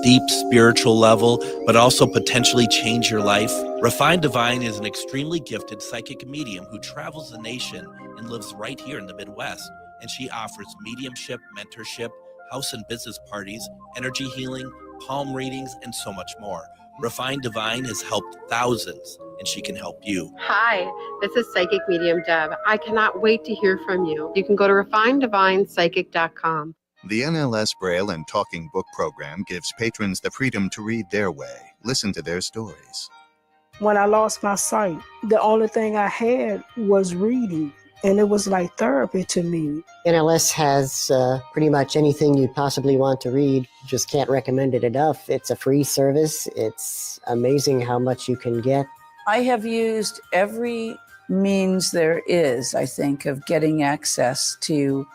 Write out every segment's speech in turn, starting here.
deep spiritual level, but also potentially change your life? Refined Divine is an extremely gifted psychic medium who travels the nation and lives right here in the Midwest. And she offers mediumship, mentorship, house and business parties, energy healing, palm readings, and so much more. Refined Divine has helped thousands, and she can help you. Hi, this is Psychic Medium Deb. I cannot wait to hear from you. You can go to refineddivinepsychic.com. The NLS Braille and Talking Book program gives patrons the freedom to read their way, listen to their stories. When I lost my sight, the only thing I had was reading, and it was like therapy to me. NLS has pretty much anything you possibly want to read. Just can't recommend it enough. It's a free service. It's amazing how much you can get. I have used every means there is, I think, of getting access to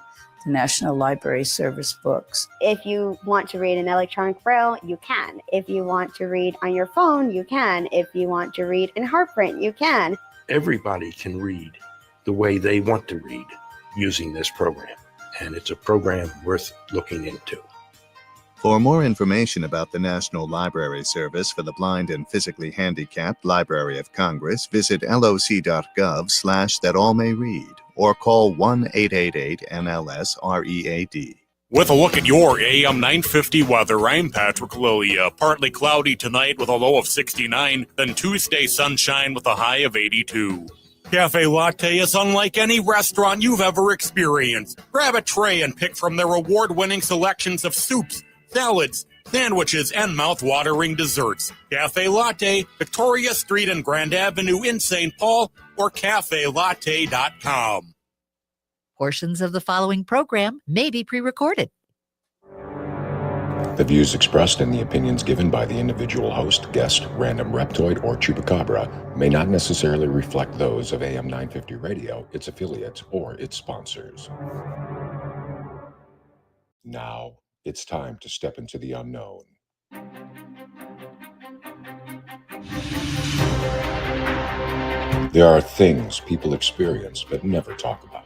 the National Library Service books. If you want to read in electronic braille, you can. If you want to read on your phone, you can. If you want to read in heart print, you can. Everybody can read the way they want to read using this program, and it's a program worth looking into. For more information about the National Library Service for the Blind and Physically Handicapped Library of Congress, visit loc.gov/thatallmayread or call 1-888-NLS-READ. With a look at your AM 950 weather, I'm Patrick Lilia. Partly cloudy tonight with a low of 69, then Tuesday sunshine with a high of 82. Cafe Latte is unlike any restaurant you've ever experienced. Grab a tray and pick from their award-winning selections of soups, salads, sandwiches, and mouth-watering desserts. Cafe Latte, Victoria Street and Grand Avenue in St. Paul, or cafelatte.com. Portions of the following program may be pre-recorded. The views expressed and the opinions given by the individual host, guest, random reptoid, or chupacabra may not necessarily reflect those of AM 950 Radio, its affiliates, or its sponsors. Now, it's time to step into the unknown. There are things people experience but never talk about.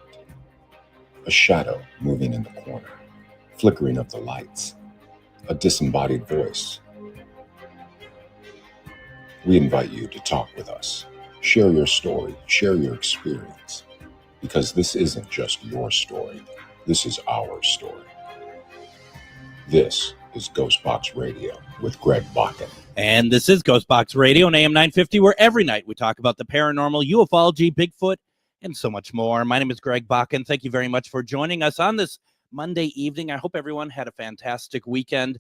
A shadow moving in the corner, flickering of the lights, a disembodied voice. We invite you to talk with us. Share your story, share your experience, because this isn't just your story. This is our story. This is GhostBox Radio with Greg Bakun. And this is GhostBox Radio on AM 950, where every night we talk about the paranormal, ufology, Bigfoot, and so much more. My name is Greg Bakun. Thank you very much for joining us on this Monday evening. I hope everyone had a fantastic weekend.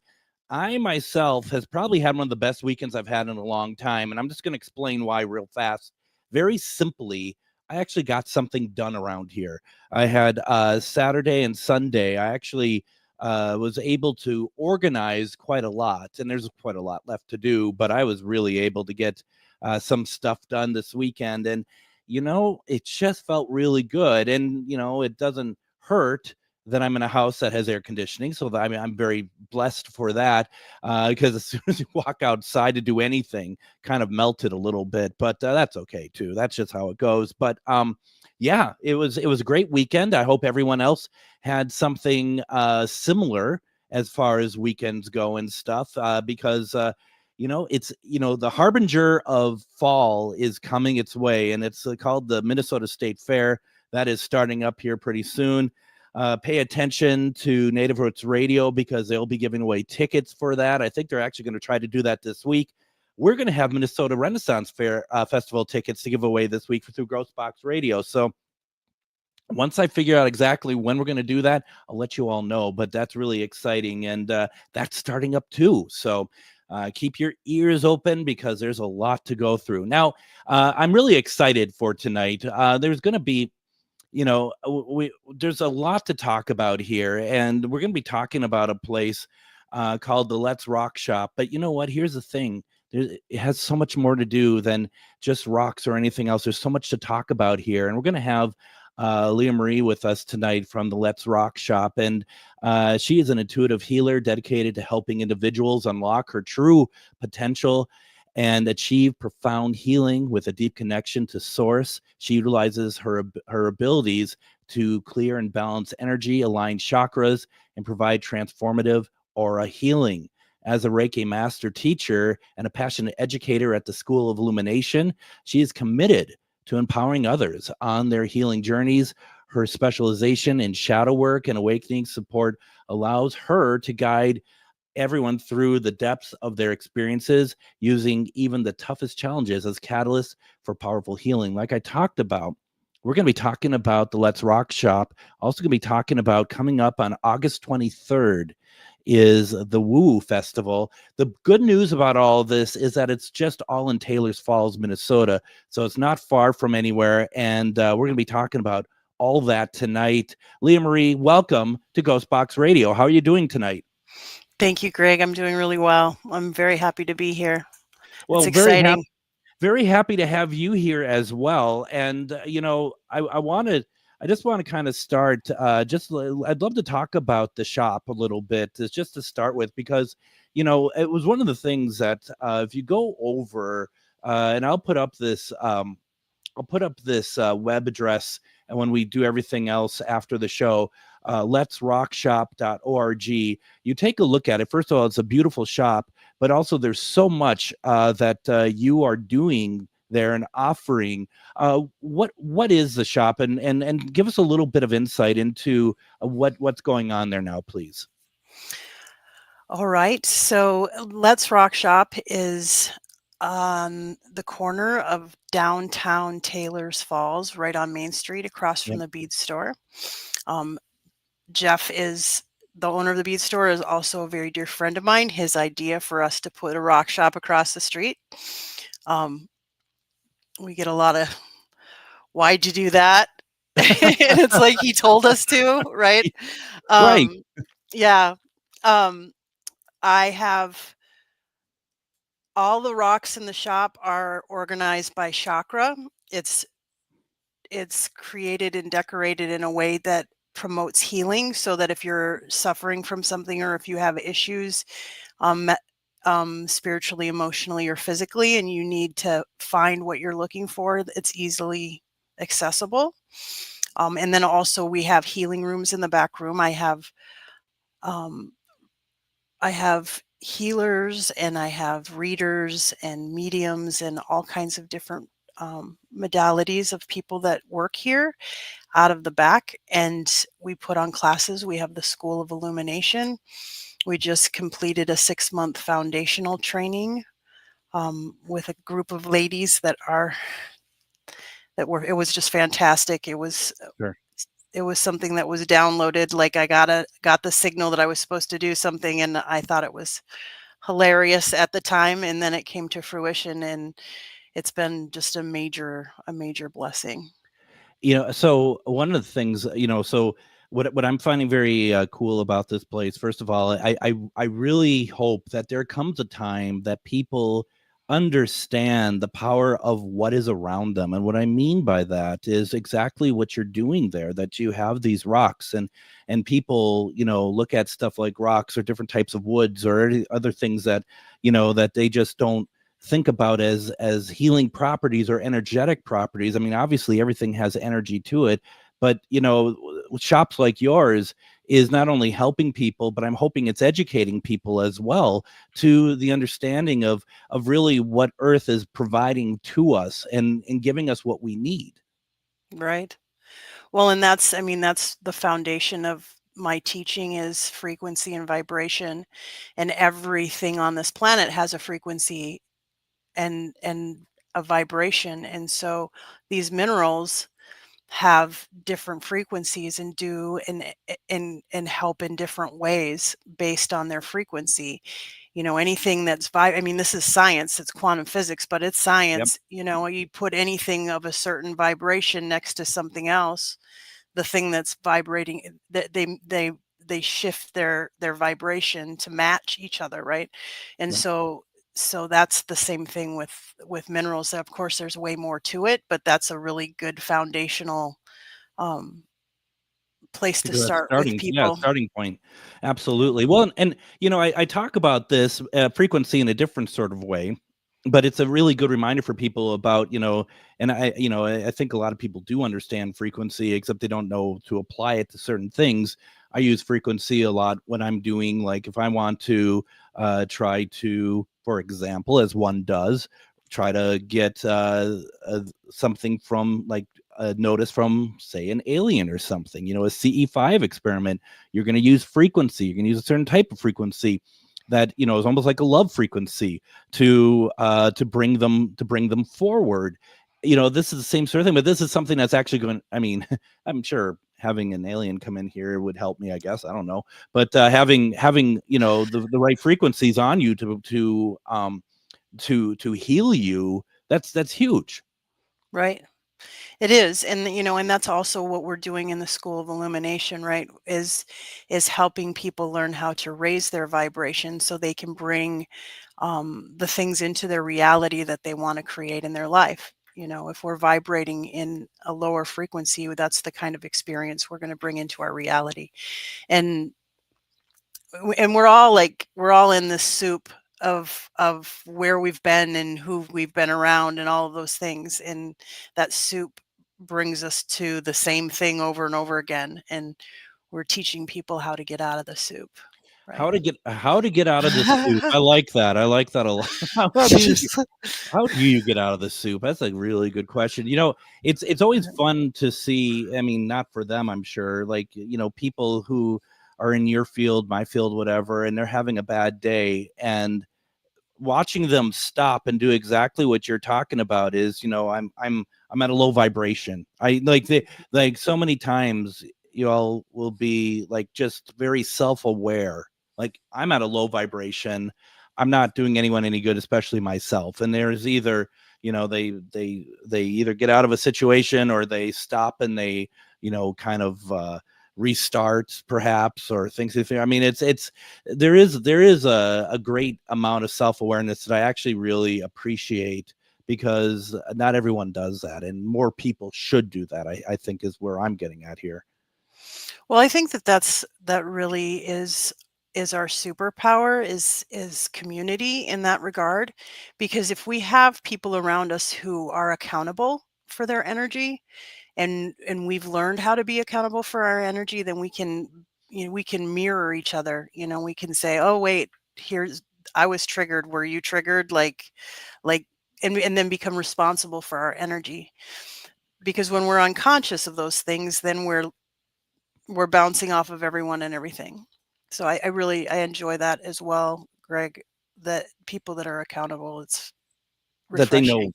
I myself has probably had one of the best weekends I've had in a long time, and I'm just going to explain why real fast. Very simply, I actually got something done around here. I had Saturday and Sunday. I actually was able to organize quite a lot, and there's quite a lot left to do, but I was really able to get some stuff done this weekend, and it just felt really good. And it doesn't hurt that I'm in a house that has air conditioning, so that, I'm very blessed for that, because as soon as you walk outside to do anything, kind of melted a little bit, but that's okay too. That's just how it goes. But yeah, it was a great weekend. I hope everyone else had something similar as far as weekends go and stuff, because it's the harbinger of fall is coming its way, and it's called the Minnesota State Fair. That is starting up here pretty soon. Pay attention to Native Roots Radio, because they'll be giving away tickets for that. I think they're actually going to try to do that this week. We're going to have Minnesota Renaissance Fair Festival tickets to give away this week through GhostBox Radio. So once I figure out exactly when we're going to do that, I'll let you all know. But that's really exciting, and that's starting up too. So keep your ears open, because there's a lot to go through. Now, I'm really excited for tonight. There's going to be there's a lot to talk about here, and we're going to be talking about a place called the Let's Rock Shop. But you know what? Here's the thing. It has so much more to do than just rocks or anything else. There's so much to talk about here, and we're going to have Leamarie with us tonight from the Let's Rock Shop, and she is an intuitive healer dedicated to helping individuals unlock her true potential and achieve profound healing with a deep connection to source. She utilizes her abilities to clear and balance energy, align chakras, and provide transformative aura healing. as a Reiki master teacher and a passionate educator at the School of Illumination. She is committed to empowering others on their healing journeys. Her specialization in shadow work and awakening support allows her to guide everyone through the depths of their experiences, using even the toughest challenges as catalysts for powerful healing. Like I talked about, we're going to be talking about the Let's Rock Shop. Also going to be talking about, coming up on August 23rd, is the Woo Festival. The good news about all of this is that it's just all in Taylor's Falls, Minnesota. So it's not far from anywhere. And we're going to be talking about all that tonight. Leamarie, welcome to GhostBox Radio. How are you doing tonight? Thank you, Greg. I'm doing really well. I'm very happy to be here. Well, it's exciting. Very happy to have you here as well. And, I just want to kind of start, I'd love to talk about the shop a little bit, just to start with, because, it was one of the things that if you go over, and I'll put up this web address, and when we do everything else after the show, letsrockshop.org, you take a look at it. First of all, it's a beautiful shop, but also there's so much that you are doing there and offering. What is the shop, and give us a little bit of insight into what's going on there now, please. All right. So Let's Rock Shop is on the corner of downtown Taylor's Falls, right on Main Street, across from the bead store. Jeff is the owner of the bead store, is also a very dear friend of mine. His idea for us to put a rock shop across the street. We get a lot of, why'd you do that? And it's like he told us to, right? Right. Yeah. I have all the rocks in the shop are organized by chakra. It's created and decorated in a way that promotes healing, so that if you're suffering from something, or if you have issues spiritually, emotionally, or physically, and you need to find what you're looking for, it's easily accessible. And then also we have healing rooms in the back room. I have healers, and I have readers and mediums and all kinds of different modalities of people that work here out of the back, and we put on classes. We have the School of Illumination. We just completed a 6-month foundational training with a group of ladies it was just fantastic. It was Sure. It was something that was downloaded. Like I got the signal that I was supposed to do something, and I thought it was hilarious at the time, and then it came to fruition, and it's been just a major blessing. So one of the things, so what I'm finding very cool about this place, first of all, I really hope that there comes a time that people understand the power of what is around them. And what I mean by that is exactly what you're doing there, that you have these rocks, and people, look at stuff like rocks or different types of woods or other things that, that they just don't think about as healing properties or energetic properties. I mean, obviously everything has energy to it, but shops like yours is not only helping people, but I'm hoping it's educating people as well to the understanding of really what Earth is providing to us and giving us what we need. Right. Well, and that's the foundation of my teaching, is frequency and vibration, and everything on this planet has a frequency and a vibration. And so these minerals have different frequencies and do and help in different ways based on their frequency. Anything that's this is science, it's quantum physics, but it's science. Yep. You put anything of a certain vibration next to something else, the thing that's vibrating, that they shift their vibration to match each other, right? And Yep. so that's the same thing with minerals. Of course, there's way more to it, but that's a really good foundational place to start with people. Starting point. Absolutely. Well, and I talk about this frequency in a different sort of way, but it's a really good reminder for people about, and I think a lot of people do understand frequency, except they don't know to apply it to certain things. I use frequency a lot when I'm doing, like, if I want to try to, for example, as one does, try to get something from, like, a notice from, say, an alien or something, a CE5 experiment. You're going to use frequency. You're going to use a certain type of frequency that is almost like a love frequency to bring them forward. This is the same sort of thing, but this is something that's actually going. I mean, I'm sure having an alien come in here would help me, I guess. I don't know, but having the right frequencies on you to heal you, that's huge. Right. It is. And that's also what we're doing in the School of Illumination, right? Is helping people learn how to raise their vibration so they can bring the things into their reality that they want to create in their life. If we're vibrating in a lower frequency, that's the kind of experience we're going to bring into our reality. And we're all in this soup of where we've been and who we've been around and all of those things, and that soup brings us to the same thing over and over again, and we're teaching people how to get out of the soup, right? How to get out of the soup. I like that a lot. How do you get out of the soup? That's a really good question. It's always fun to see. I mean, not for them, I'm sure. Like, people who are in your field, my field, whatever, and they're having a bad day, and watching them stop and do exactly what you're talking about is, I'm at a low vibration. I like so many times you all will be like just very self-aware. Like, I'm at a low vibration. I'm not doing anyone any good, especially myself. And there's either, they either get out of a situation or they stop and they, kind of restart perhaps, or things. I mean, there is a great amount of self-awareness that I actually really appreciate, because not everyone does that, and more people should do that. I think is where I'm getting at here. Well, I think that really is our superpower, is community in that regard, because if we have people around us who are accountable for their energy, and we've learned how to be accountable for our energy, then we can mirror each other. We can say, oh wait, I was triggered, were you triggered? And then become responsible for our energy, because when we're unconscious of those things, then we're bouncing off of everyone and everything. So I really enjoy that as well, Greg, that people that are accountable, it's That they refreshing.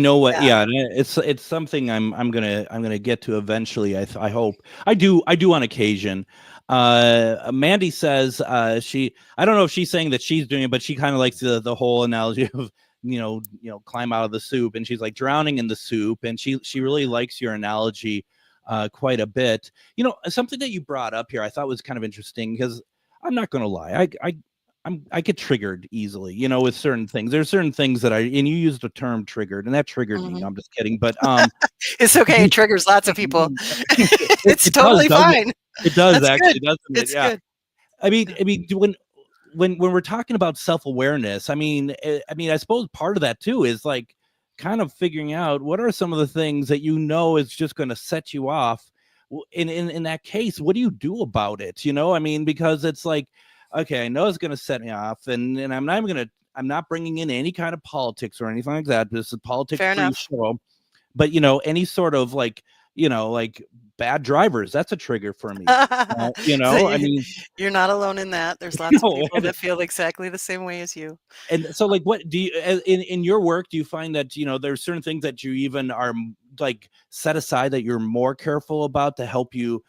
know what. Yeah. Yeah, it's something I'm gonna get to eventually. I hope. I do on occasion. Mandy says I don't know if she's saying that she's doing it, but she kind of likes the whole analogy of climb out of the soup, and she's like drowning in the soup, and she really likes your analogy quite a bit. Something that you brought up here I thought was kind of interesting, because I'm not gonna lie, I get triggered easily, with certain things. There's certain things that and you used the term triggered, and that triggered me. No, I'm just kidding. But It's okay. It triggers lots of people. It's it totally does, fine. it does That's actually, good. doesn't it? It's Yeah. good. I mean, when we're talking about self-awareness, I mean, I suppose part of that too is like kind of figuring out what are some of the things that is just going to set you off. In that case, what do you do about it? I mean, because it's like, okay, I know it's going to set me off, and I'm not bringing in any kind of politics or anything like that. This is a politics-free show. But any sort of like bad drivers, that's a trigger for me. So I mean, you're not alone in that. There's lots of no. people that feel exactly the same way as you. And so, like, what do you in your work, do you find that there's certain things that you even are like set aside that you're more careful about to help you,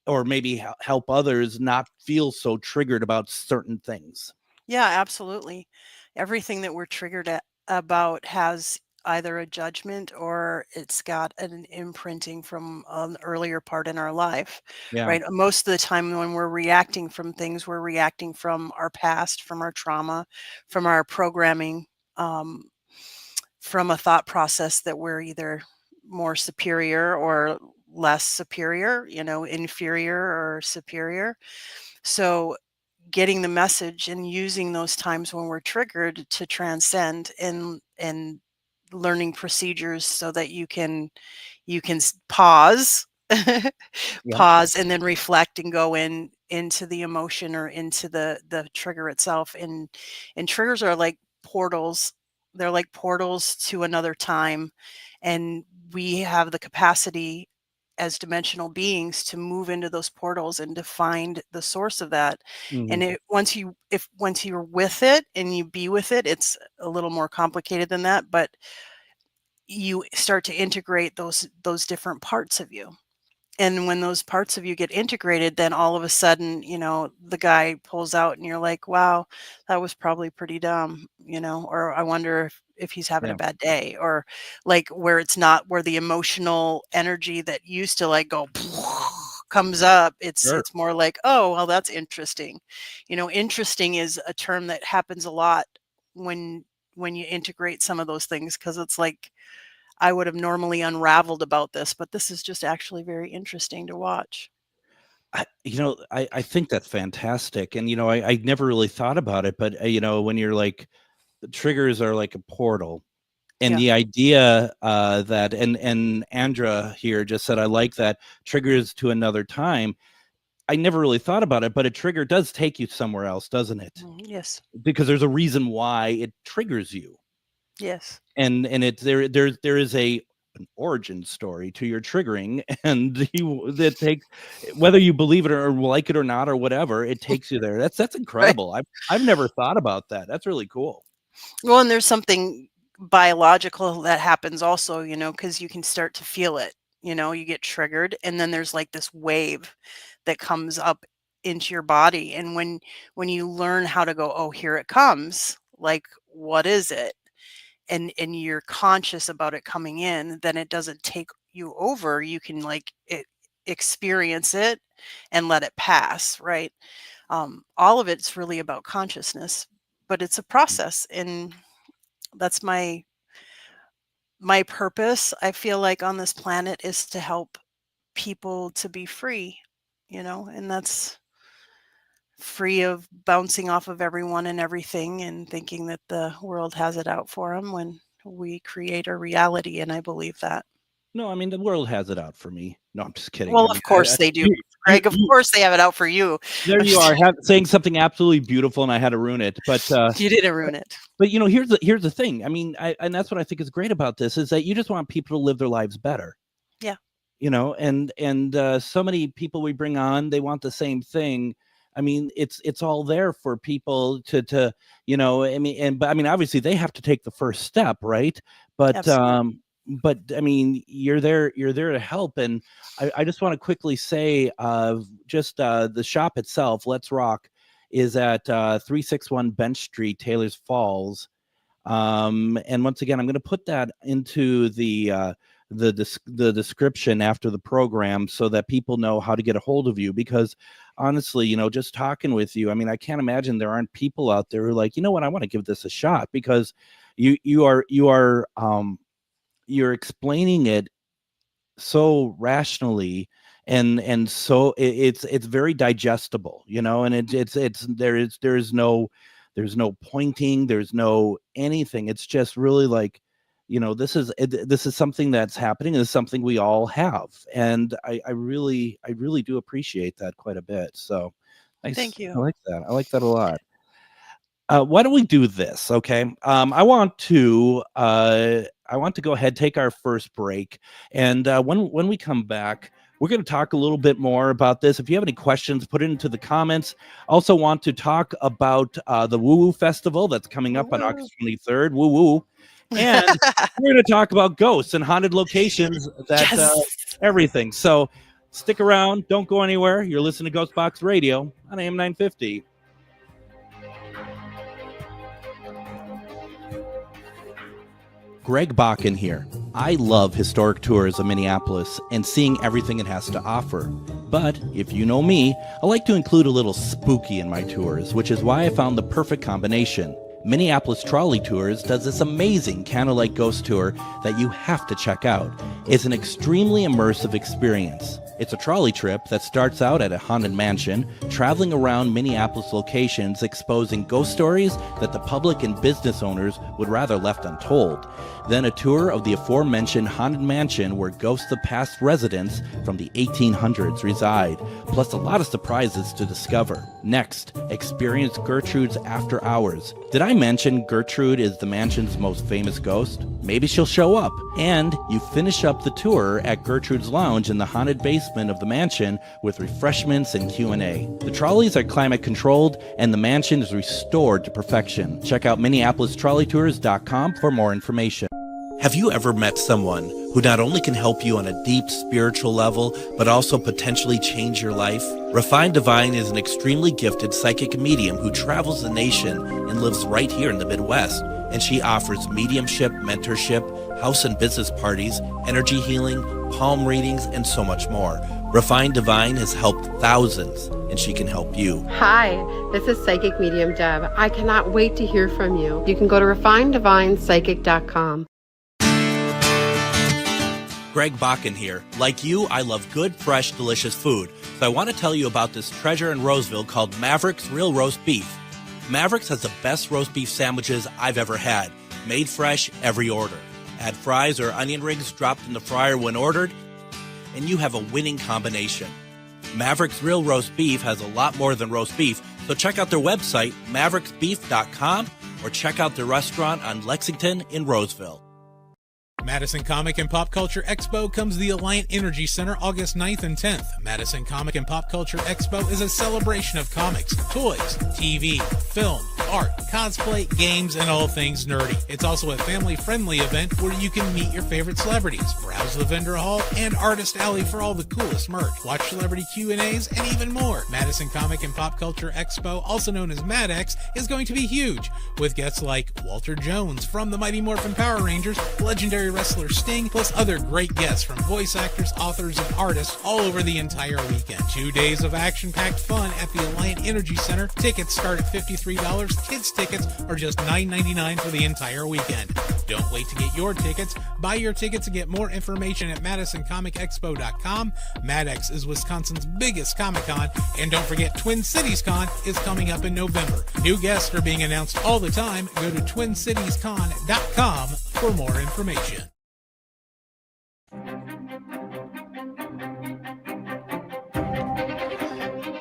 or maybe help others not feel so triggered about certain things? Yeah, absolutely. Everything that we're triggered about has either a judgment or it's got an imprinting from an earlier part in our life, Yeah. right? Most of the time when we're reacting from things, we're reacting from our past, from our trauma, from our programming, from a thought process that we're either more superior or less superior, inferior or superior. So getting the message and using those times when we're triggered to transcend, and learning procedures so that you can pause Yeah. pause and then reflect and go in into the emotion or into the trigger itself. And triggers are like portals. They're like portals to another time, and we have the capacity as dimensional beings to move into those portals and to find the source of that. And Mhm. once you're with it and you be with it, it's a little more complicated than that, but you start to integrate those different parts of you. And when those parts of you get integrated, then all of a sudden, the guy pulls out and you're like, wow, that was probably pretty dumb, or I wonder if he's having a Yeah. bad day, or like where it's not, where the emotional energy that used to like go comes up. It's Sure. more like, oh, well, that's interesting. Interesting is a term that happens a lot when you integrate some of those things, because it's like, I would have normally unraveled about this, but this is just actually very interesting to watch. I think that's fantastic. And, I never really thought about it, but, when you're like, the triggers are like a portal. And Yeah. the idea that, and Andra here just said, I like that, triggers to another time. I never really thought about it, but a trigger does take you somewhere else, doesn't it? Yes. Because there's a reason why it triggers you. Yes. And it's there is an origin story to your triggering, and that takes, whether you believe it or like it or not or whatever, it takes you there. That's incredible. I've never thought about that. That's really cool. Well, and there's something biological that happens also, because you can start to feel it. You get triggered, and then there's like this wave that comes up into your body. And when you learn how to go, oh, here it comes, like, what is it? And you're conscious about it coming in, then it doesn't take you over. You can like experience it and let it pass, right? All of it's really about consciousness, but it's a process, and that's my purpose. I feel like on this planet is to help people to be free, and that's free of bouncing off of everyone and everything and thinking that the world has it out for them, when we create our reality. And I believe that. No, I mean, the world has it out for me. No, I'm just kidding. Well, I mean, of course they do, you, Greg. Of course they have it out for you. there I'm you just- are, saying something absolutely beautiful, and I had to ruin it. But You didn't ruin it. But here's the thing. I mean, and that's what I think is great about this, is that you just want people to live their lives better. Yeah. And so many people we bring on, they want the same thing. I mean, it's all there for people to but I mean, obviously they have to take the first step, right? But Absolutely. but I mean, you're there to help. And I just want to quickly say, the shop itself, Let's Rock, is at 361 Bench Street, Taylor's Falls. And once again, I'm going to put that into the description after the program, so that people know how to get a hold of you. Because honestly, just talking with you, I mean, I can't imagine there aren't people out there who are like, you know what, I want to give this a shot, because you're explaining it so rationally, and so it's very digestible, and there's no pointing, there's no anything. It's just really like, this is something that's happening. This is something we all have, and I really do appreciate that quite a bit. So Thank you. I like that a lot. Why don't we do this? Okay. I want to go ahead, take our first break. And when we come back, we're going to talk a little bit more about this. If you have any questions, put it into the comments. Also want to talk about the Woo Woo Festival that's coming up on August 23rd. Woo Woo. And we're going to talk about ghosts and haunted locations, everything. So stick around. Don't go anywhere. You're listening to GhostBox Radio on AM 950. Greg Bakun here. I love historic tours of Minneapolis and seeing everything it has to offer. But if you know me, I like to include a little spooky in my tours, which is why I found the perfect combination. Minneapolis Trolley Tours does this amazing candlelight ghost tour that you have to check out. It's an extremely immersive experience. It's a trolley trip that starts out at a haunted mansion, traveling around Minneapolis locations, exposing ghost stories that the public and business owners would rather left untold. Then a tour of the aforementioned haunted mansion where ghosts of past residents from the 1800s reside, plus a lot of surprises to discover. Next, experience Gertrude's After Hours. Did I mention Gertrude is the mansion's most famous ghost? Maybe she'll show up. And you finish up the tour at Gertrude's Lounge in the haunted basement of the mansion with refreshments and Q&A. The trolleys are climate controlled and the mansion is restored to perfection. Check out MinneapolisTrolleyTours.com for more information. Have you ever met someone who not only can help you on a deep spiritual level, but also potentially change your life? Refined Divine is an extremely gifted psychic medium who travels the nation and lives right here in the Midwest. And she offers mediumship, mentorship, house and business parties, energy healing, palm readings, and so much more. Refined Divine has helped thousands, and she can help you. Hi, this is Psychic Medium Deb. I cannot wait to hear from you. You can go to refineddivinepsychic.com. Greg Bakun here. Like you, I love good, fresh, delicious food. So I want to tell you about this treasure in Roseville called Maverick's Real Roast Beef. Maverick's has the best roast beef sandwiches I've ever had. Made fresh every order. Add fries or onion rings dropped in the fryer when ordered, and you have a winning combination. Maverick's Real Roast Beef has a lot more than roast beef, so check out their website, mavericksbeef.com, or check out their restaurant on Lexington in Roseville. Madison Comic and Pop Culture Expo comes to the Alliant Energy Center August 9th and 10th. Madison Comic and Pop Culture Expo is a celebration of comics, toys, TV, film, art, cosplay, games, and all things nerdy. It's also a family-friendly event where you can meet your favorite celebrities, browse the vendor hall, and Artist Alley for all the coolest merch, watch celebrity Q&As, and even more. Madison Comic and Pop Culture Expo, also known as MadX, is going to be huge, with guests like Walter Jones from the Mighty Morphin Power Rangers, legendary wrestler Sting, plus other great guests from voice actors, authors, and artists all over the entire weekend. 2 days of action-packed fun at the Alliant Energy Center. Tickets start at $53. Kids tickets are just $9.99 for the entire weekend. Don't wait to get your tickets. Buy your tickets and get more information at MadisonComicExpo.com. MadX is Wisconsin's biggest Comic-Con, and don't forget Twin Cities Con is coming up in November. New guests are being announced all the time. Go to TwinCitiesCon.com for more information.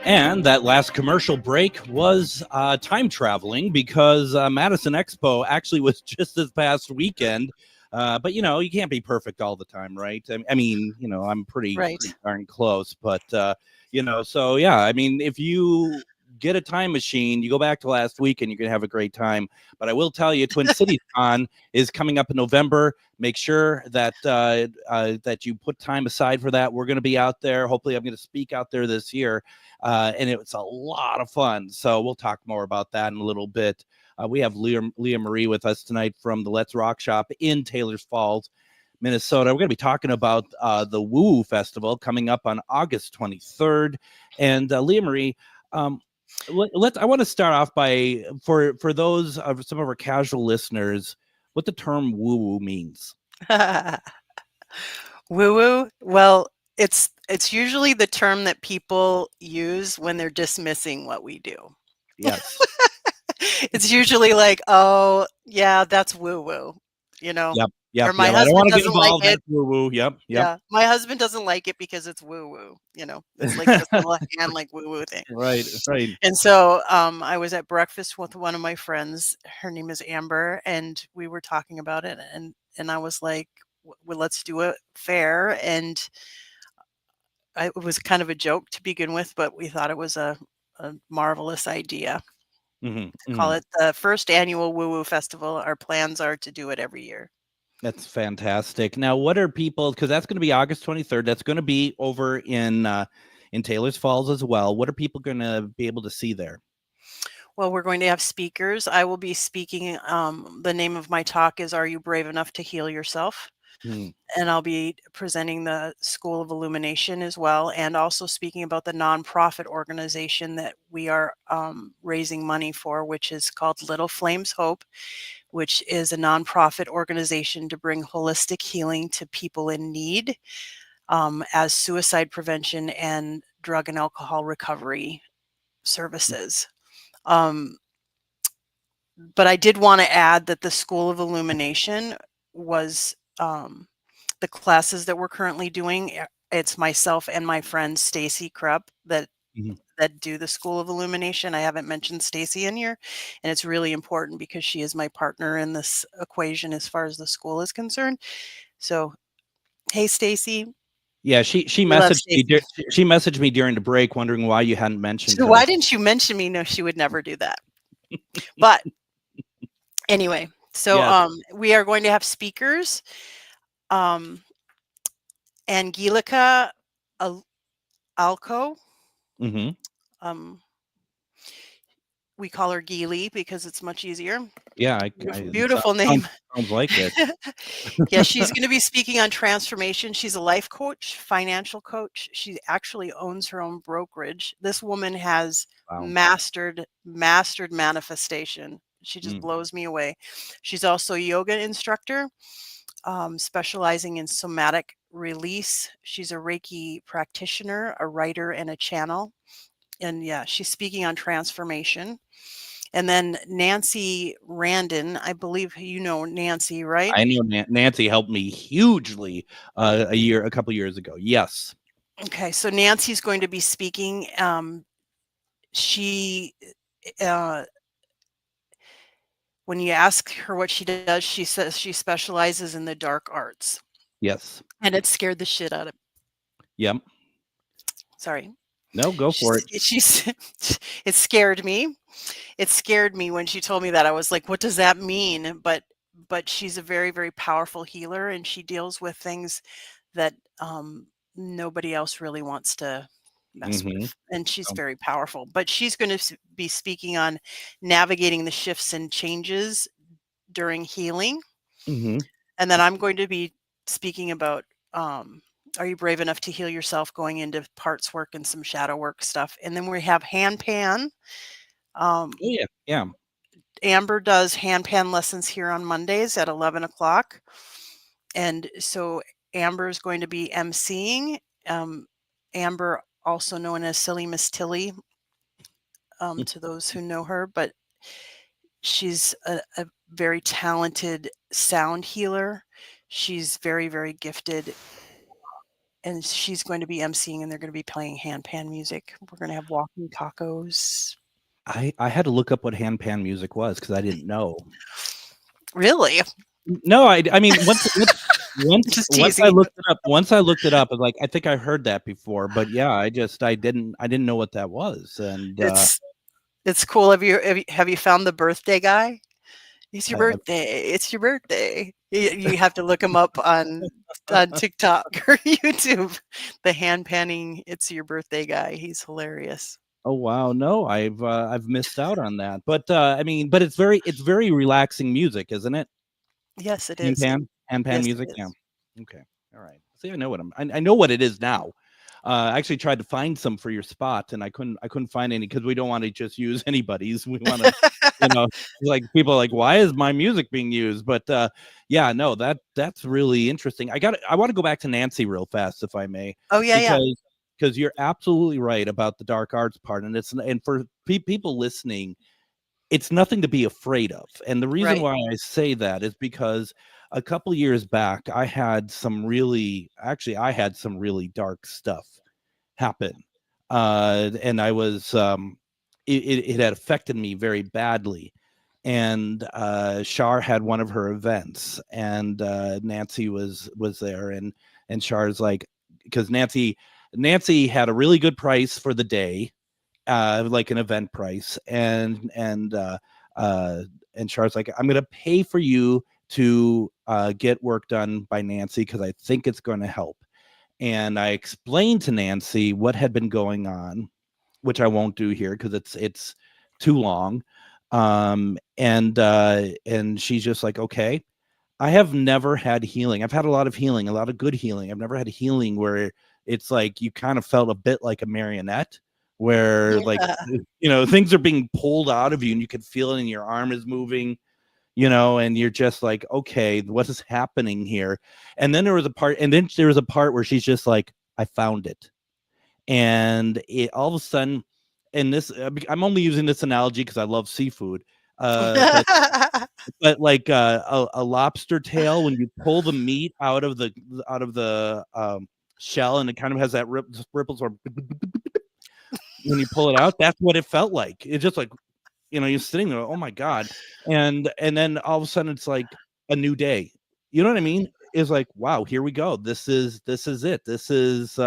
And that last commercial break was time traveling because Madison Expo actually was just this past weekend. But, you know, you can't be perfect all the time, right? I mean, you know, I'm pretty darn close. But, you know, so, yeah, I mean, if you get a time machine, you go back to last week and you can have a great time. But I will tell you, Twin Cities Con is coming up in November. Make sure that that you put time aside for that. We're going to be out there. Hopefully, I'm going to speak out there this year. And it's a lot of fun. So we'll talk more about that in a little bit. We have Leamarie with us tonight from the Let's Rock Shop in Taylor's Falls, Minnesota. We're going to be talking about the Woo Woo Festival coming up on August 23rd. And Leamarie, I want to start off by for those of some of our casual listeners, what the term woo woo means. Woo woo. Well, it's usually the term that people use when they're dismissing what we do. Yes. It's usually like, oh yeah, that's woo woo, you know. Yep. Or my I don't husband want to get doesn't like involved. it. That's woo woo. Yep. Yeah, my husband doesn't like it because it's woo woo. You know, it's like this little hand like woo woo thing. Right. And so I was at breakfast with one of my friends. Her name is Amber, and we were talking about it. And I was like, well, let's do a fair. And it was kind of a joke to begin with, but we thought it was a marvelous idea. Call it the first annual Woo Woo Festival. Our plans are to do it every year. That's fantastic. Now, what are people? Because that's going to be August 23rd. That's going to be over in Taylor's Falls as well. What are people going to be able to see there? Well, we're going to have speakers. I will be speaking. The name of my talk is "Are You Brave Enough to Heal Yourself?" And I'll be presenting the School of Illumination as well, and also speaking about the nonprofit organization that we are raising money for, which is called Little Flames Hope, which is a nonprofit organization to bring holistic healing to people in need. as suicide prevention and drug and alcohol recovery services. But I did want to add that the School of Illumination was the classes that we're currently doing. It's myself and my friend Stacy Krupp that do the School of Illumination. I haven't mentioned Stacy in here, and it's really important because she is my partner in this equation as far as the school is concerned. So, hey, Stacy. Yeah, she messaged me during the break, wondering why you hadn't mentioned So her. why didn't you mention me? No, she would never do that. But anyway, so Yes. we are going to have speakers. Angelica Alco. We call her Geely because it's much easier. Yeah, beautiful name. Sounds like it. Yeah, she's going to be speaking on transformation. She's a life coach, financial coach. She actually owns her own brokerage. This woman has mastered manifestation. She just blows me away. She's also a yoga instructor, specializing in somatic release. She's a Reiki practitioner, a writer, and a channel. And yeah, she's speaking on transformation. And then Nancy Randon, I believe you know Nancy, right? I know Nancy helped me hugely a couple years ago. Yes. Okay, so Nancy's going to be speaking. She when you ask her what she does, she says she specializes in the dark arts. Yes. And it scared the shit out of me. Yep. Sorry. No, go for it. It scared me. It scared me when she told me that. I was like, what does that mean? But she's a very, very powerful healer, and she deals with things that nobody else really wants to mess with. And she's very powerful. But she's going to be speaking on navigating the shifts and changes during healing. And then I'm going to be speaking about are you brave enough to heal yourself, going into parts work and some shadow work stuff. And then we have hand pan. Yeah. Amber does hand pan lessons here on Mondays at 11 o'clock. And so Amber is going to be emceeing. Amber, also known as Silly Miss Tilly, to those who know her, but she's a very talented sound healer. She's very, very gifted. And she's going to be emceeing, and they're going to be playing hand pan music. We're going to have walking tacos. I had to look up what hand pan music was because I didn't know. Really? No, I mean once I looked it up, I was like, I think I heard that before, but yeah, I didn't know what that was. And it's cool. Have you found the birthday guy? It's your birthday. It's your birthday. You have to look him up on TikTok or YouTube. The hand panning, it's your birthday guy. He's hilarious. Oh wow, no, I've missed out on that. But I mean, but it's very relaxing music, isn't it? Yes, it is. Hand pan Yes, music. Yeah. Okay. All right. See, I know what it is now. I actually tried to find some for your spot, and I couldn't find any because we don't want to just use anybody's. We want to, like people are like, why is my music being used? But yeah, no, that's really interesting. I want to go back to Nancy real fast, if I may. Oh yeah, because you're absolutely right about the dark arts part, and for people listening, it's nothing to be afraid of. And the reason why I say that is because a couple years back, I had some really dark stuff happen. And I was, it had affected me very badly. And Shar had one of her events, and Nancy was there, and Shar's like, because Nancy had a really good price for the day, like an event price, and Char's like, I'm gonna pay for you to get work done by Nancy because I think it's going to help. And I explained to Nancy what had been going on, which I won't do here because it's too long. And she's just like, okay. I have never had healing. I've had a lot of healing, a lot of good healing. I've never had healing where it's like you kind of felt a bit like a marionette, where like things are being pulled out of you and you can feel it and your arm is moving. and you're just like, okay, what is happening here? And then there was a part where she's just like, I found it. And all of a sudden, and this, I'm only using this analogy because I love seafood. But like a lobster tail, when you pull the meat out of the shell, and it kind of has that ripples, or when you pull it out, that's what it felt like. It's just like, you're sitting there, oh my God. And then all of a sudden it's like a new day. You know what I mean? It's like, wow, here we go. This is it. This is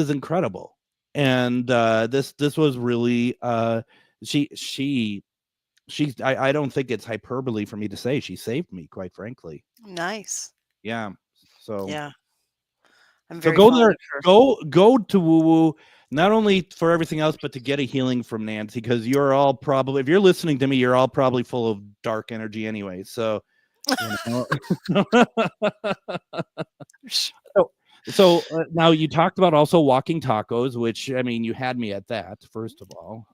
incredible. And this was really I don't think it's hyperbole for me to say she saved me, quite frankly. Nice. Yeah. So yeah. I'm So very go fond there, of her. go to Woo Woo, not only for everything else, but to get a healing from Nancy, because you're all probably, if you're listening to me, you're all probably full of dark energy anyway. So, now you talked about also walking tacos, which, I mean, you had me at that, first of all.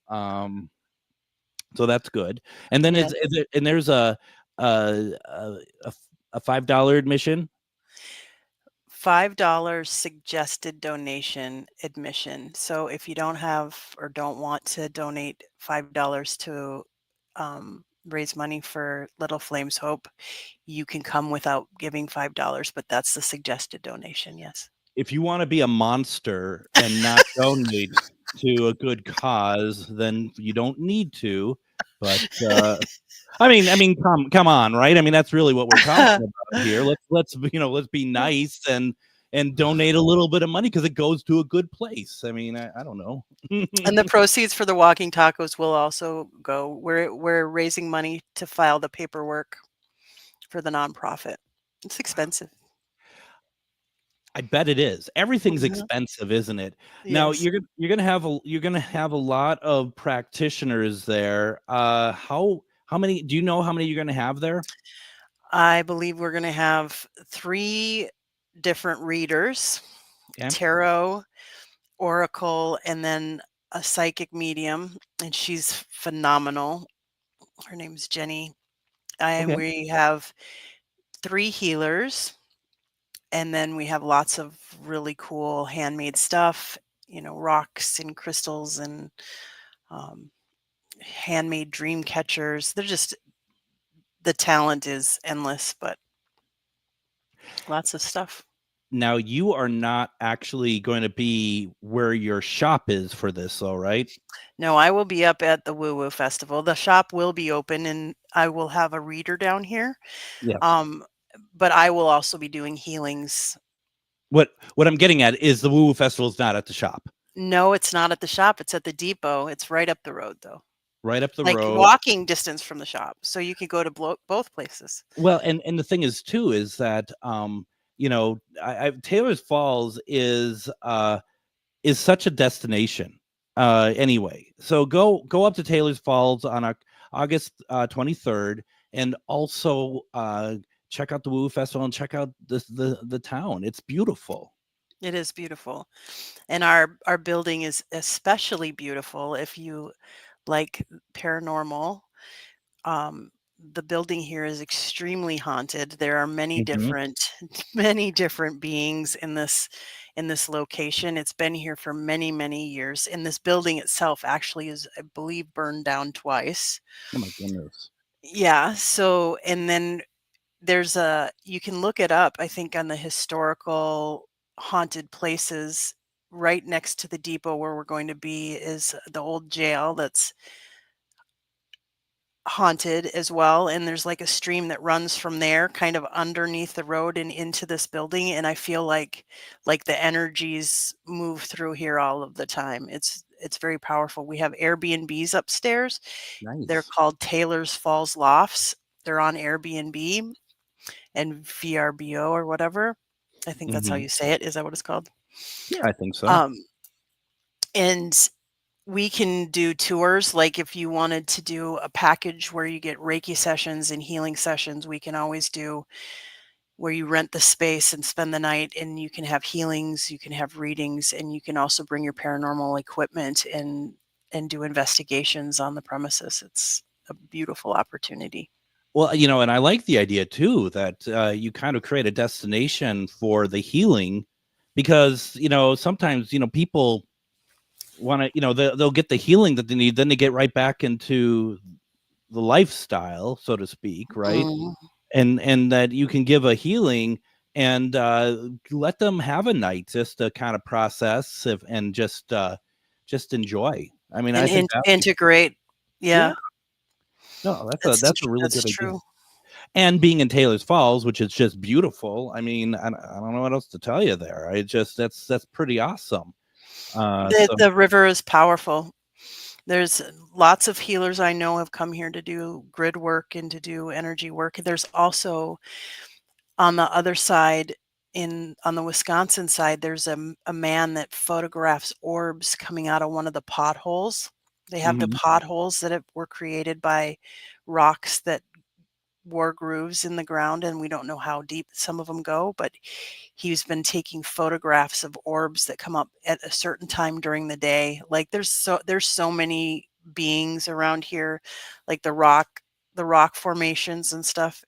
So that's good. And then Yes. there's a $5 admission. $5 suggested donation admission. So if you don't have or don't want to donate $5 to raise money for Little Flames Hope, you can come without giving $5, but that's the suggested donation. Yes. If you want to be a monster and not donate to a good cause, then you don't need to. But I mean, come on, right? I mean, that's really what we're talking about here. Let's be nice and donate a little bit of money, because it goes to a good place. I mean, I don't know. And the proceeds for the walking tacos will also go. We're raising money to file the paperwork for the nonprofit. It's expensive. I bet it is. Everything's Mhm. expensive, isn't it? Now Yes. you're gonna have a lot of practitioners there. How many? Do you know how many you're gonna have there? I believe we're going to have 3 different readers, Yeah. tarot, oracle, and then a psychic medium, and she's phenomenal. Her name's Jenny. And Okay. we have 3 healers, and then we have lots of really cool handmade stuff, rocks and crystals and handmade dream catchers. The talent is endless, but lots of stuff. Now you are not actually going to be where your shop is for this, though, right? No, I will be up at the Woo Woo Festival. The shop will be open, and I will have a reader down here. Yes. But I will also be doing healings. What I'm getting at is the Woo Woo Festival is not at the shop. No, it's not at the shop. It's at the depot. It's right up the road, though. Right up the Like road. walking distance from the shop, so you can go to both places. Well, and the thing is too is that Taylor's Falls is such a destination anyway. So go up to Taylor's Falls on August 23rd, and also check out the Woo Festival and check out the town. It's beautiful. It is beautiful, and our building is especially beautiful if you like paranormal. The building here is extremely haunted. There are many different beings in this location. It's been here for many years, and this building itself actually is, I believe, burned down twice. Oh my goodness. Yeah. So, and then you can look it up, I think, on the historical haunted places. Right next to the depot where we're going to be is the old jail that's haunted as well, and there's like a stream that runs from there kind of underneath the road and into this building, and I feel like the energies move through here all of the time. It's very powerful. We have Airbnbs upstairs. Nice. They're called Taylor's Falls Lofts. They're on Airbnb and VRBO or whatever. I think that's how you say it. Is that what it's called? Yeah, I think so. And we can do tours. Like if you wanted to do a package where you get Reiki sessions and healing sessions, we can always do where you rent the space and spend the night, and you can have healings, you can have readings, and you can also bring your paranormal equipment and do investigations on the premises. a beautiful opportunity. Well, and I like the idea too that you kind of create a destination for the healing, because sometimes people want to they'll get the healing that they need, then they get right back into the lifestyle, so to speak, right? Mm. And that you can give a healing and let them have a night just to kind of process and just enjoy. I mean, I And think that integrate. yeah. Yeah. No, that's a really That's good idea. true. And being in Taylor's Falls, which is just beautiful. I mean, I don't know what else to tell you there. That's pretty awesome. The river is powerful. There's lots of healers I know have come here to do grid work and to do energy work. There's also on the other side, on the Wisconsin side, there's a man that photographs orbs coming out of one of the potholes. They have the potholes that were created by rocks that wore grooves in the ground, and we don't know how deep some of them go, but he's been taking photographs of orbs that come up at a certain time during the day. Like there's so many beings around here, like the rock formations and stuff.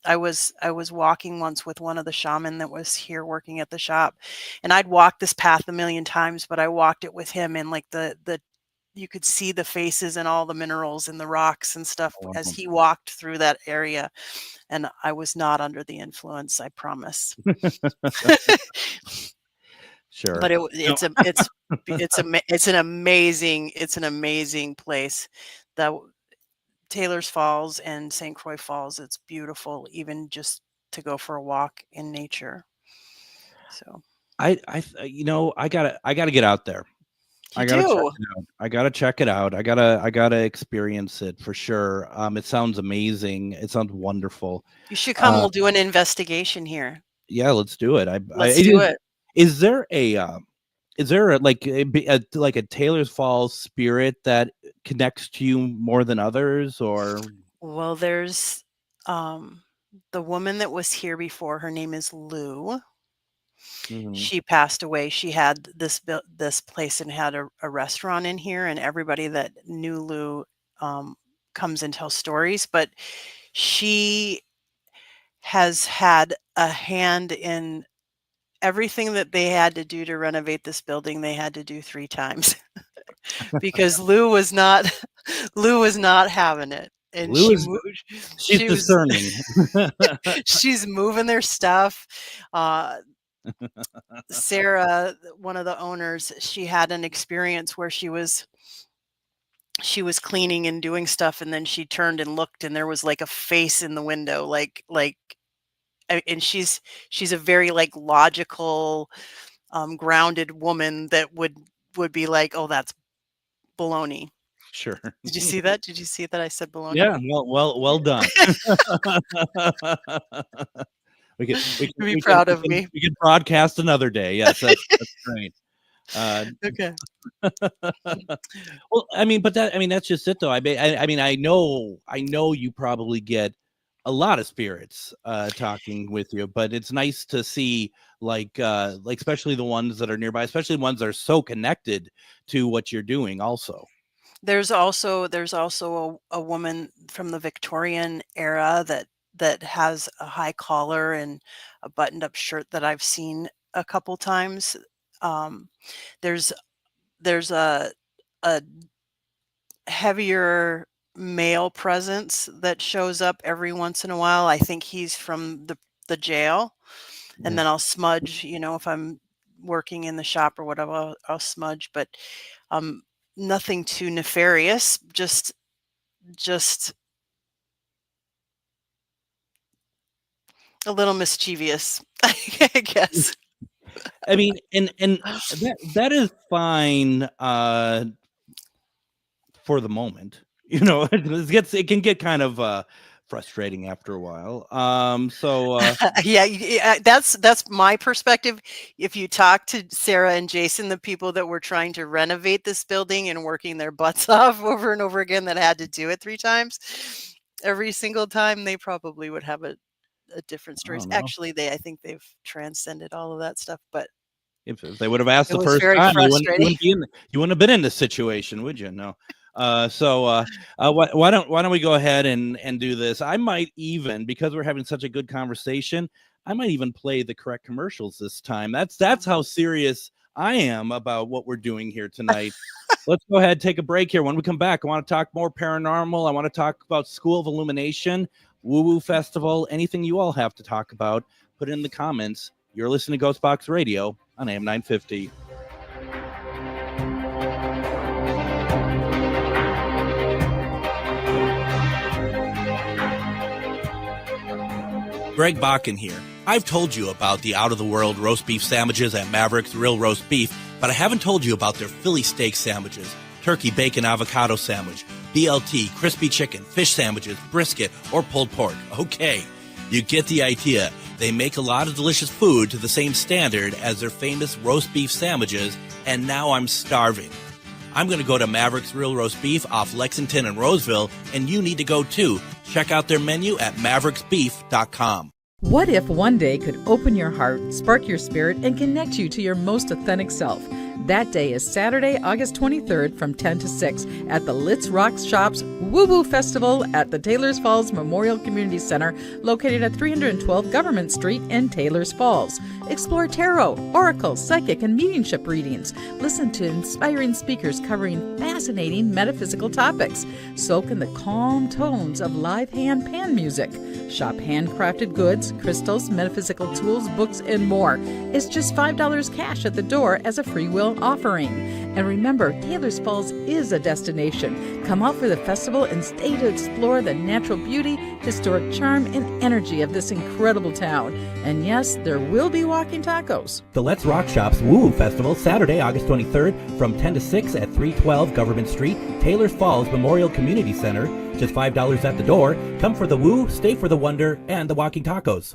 I was walking once with one of the shaman that was here working at the shop, and I'd walked this path a million times, but I walked it with him, and like the you could see the faces and all the minerals and the rocks and stuff as he walked through that area. And I was not under the influence, I promise. Sure. But it's an amazing place. That Taylor's Falls and St. Croix Falls, it's beautiful, even just to go for a walk in nature. So I gotta get out there. I gotta check it out. I gotta experience it for sure. It sounds amazing. It sounds wonderful. You should come. We'll do an investigation here. Yeah, let's do it. Let's do it. Is there like a Taylor's Falls spirit that connects to you more than others, or? Well, there's the woman that was here before. Her name is Lou. She passed away. She had this place and had a restaurant in here, and everybody that knew Lou comes and tells stories, but she has had a hand in everything that they had to do to renovate this building. They had to do 3 times because Lou was not having it. And she's discerning. She's moving their stuff. Sarah, one of the owners, she had an experience where she was cleaning and doing stuff, and then she turned and looked, and there was like a face in the window, and she's a very like logical, grounded woman that would be like, oh, that's baloney. Sure. Did you see that? Did you see that I said baloney? Yeah. Well done. We be proud of me. We can broadcast another day. Yes, that's great. Okay. Well, I mean, that's just it, though. I mean, I know you probably get a lot of spirits talking with you, but it's nice to see like especially the ones that are nearby, especially the ones that are so connected to what you're doing. Also, there's also a woman from the Victorian era that has a high collar and a buttoned up shirt that I've seen a couple times. There's a heavier male presence that shows up every once in a while. I think he's from the jail. And then I'll smudge, if I'm working in the shop or whatever, I'll smudge, but nothing too nefarious, just a little mischievous, I guess. I mean, and that is fine for the moment. It can get kind of frustrating after a while. Yeah, that's my perspective. If you talk to Sarah and Jason, the people that were trying to renovate this building and working their butts off over and over again, that had to do it 3 times, every single time, they probably would have a different stories. Actually, I think they've transcended all of that stuff. But if they would have asked the first time, you wouldn't have been in this situation, would you? No. Why don't we go ahead and do this? I might even, because we're having such a good conversation, I might even play the correct commercials this time. That's how serious I am about what we're doing here tonight. Let's go ahead, take a break here. When we come back, I want to talk more paranormal. I want to talk about School of Illumination, Woo Woo Festival, anything you all have to talk about. Put it in the comments. You're listening to GhostBox Radio on AM 950. Greg Bakun here. I've told you about the out-of-the-world roast beef sandwiches at Maverick's Real Roast Beef, but I haven't told you about their Philly steak sandwiches, turkey, bacon, avocado sandwich, BLT, crispy chicken, fish sandwiches, brisket, or pulled pork. Okay, you get the idea. They make a lot of delicious food to the same standard as their famous roast beef sandwiches, and now I'm starving. I'm going to go to Maverick's Real Roast Beef off Lexington and Roseville, and you need to go too. Check out their menu at mavericksbeef.com. What if one day could open your heart, spark your spirit, and connect you to your most authentic self? That day is Saturday, August 23rd from 10 to 6 at the Litz Rock Shops Woo Woo Festival at the Taylors Falls Memorial Community Center, located at 312 Government Street in Taylors Falls. Explore tarot, oracle, psychic, and mediumship readings. Listen to inspiring speakers covering fascinating metaphysical topics. Soak in the calm tones of live hand pan music. Shop handcrafted goods, crystals, metaphysical tools, books, and more. It's just $5 cash at the door as a free will offering. And remember, Taylors Falls is a destination. Come out for the festival and stay to explore the natural beauty, historic charm, and energy of this incredible town. And yes, there will be walking tacos. The Let's Rock Shops Woo Woo Festival, Saturday, August 23rd from 10 to 6 at 312 Government Street, Taylors Falls Memorial Community Center. Just $5 at the door. Come for the woo, stay for the wonder, and the walking tacos.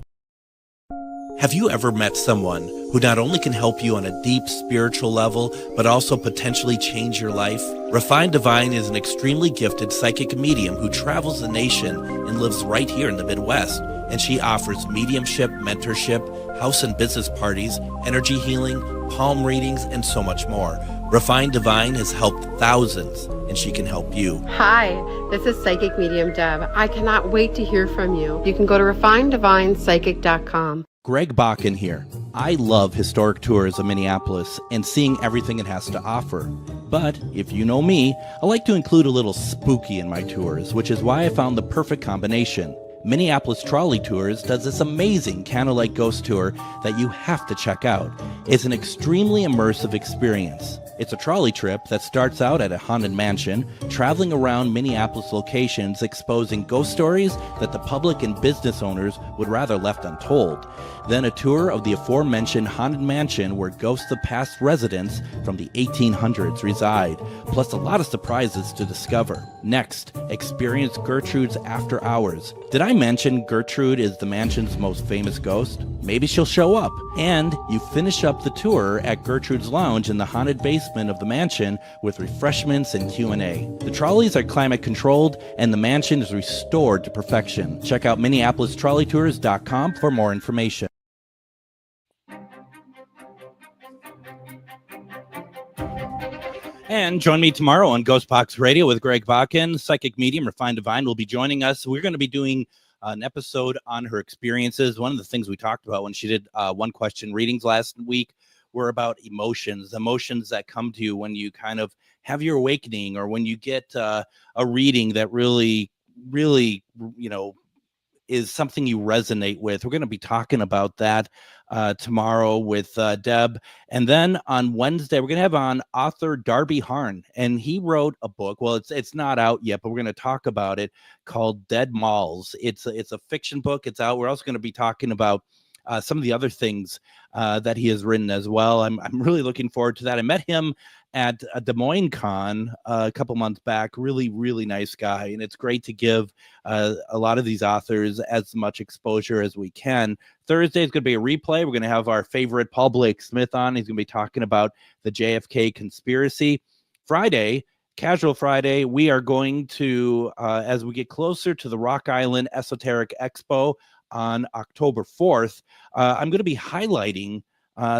Have you ever met someone who not only can help you on a deep spiritual level, but also potentially change your life? Refined Divine is an extremely gifted psychic medium who travels the nation and lives right here in the Midwest. And she offers mediumship, mentorship, house and business parties, energy healing, palm readings, and so much more. Refined Divine has helped thousands, and she can help you. Hi, this is Psychic Medium Deb. I cannot wait to hear from you. You can go to refineddivinepsychic.com. Greg Bakun here. I love historic tours of Minneapolis and seeing everything it has to offer. But if you know me, I like to include a little spooky in my tours, which is why I found the perfect combination. Minneapolis Trolley Tours does this amazing candlelight ghost tour that you have to check out. It's an extremely immersive experience. It's a trolley trip that starts out at a haunted mansion, traveling around Minneapolis locations exposing ghost stories that the public and business owners would rather left untold. Then a tour of the aforementioned haunted mansion where ghosts of past residents from the 1800s reside, plus a lot of surprises to discover. Next, experience Gertrude's After Hours. Did I mention Gertrude is the mansion's most famous ghost? Maybe she'll show up. And you finish up the tour at Gertrude's Lounge in the haunted basement of the mansion with refreshments and Q&A. The trolleys are climate controlled and the mansion is restored to perfection. Check out MinneapolisTrolleyTours.com for more information. And join me tomorrow on GhostBox Radio with Greg Bakun. Psychic medium Refined Divine will be joining us. We're going to be doing an episode on her experiences. One of the things we talked about when she did one question readings last week were about emotions that come to you when you kind of have your awakening or when you get a reading that really, is something you resonate with. We're going to be talking about that tomorrow with Deb. And then on Wednesday, we're going to have on author Darby Harn. And he wrote a book. Well, it's not out yet, but we're going to talk about it, called Dead Malls. It's a fiction book. It's out. We're also going to be talking about some of the other things that he has written as well. I'm really looking forward to that. I met him at a Des Moines Con a couple months back. Really, really nice guy. And it's great to give a lot of these authors as much exposure as we can. Thursday is going to be a replay. We're going to have our favorite Paul Blake Smith on. He's going to be talking about the JFK conspiracy. Friday, Casual Friday, we are going to, as we get closer to the Rock Island Esoteric Expo on October 4th, I'm going to be highlighting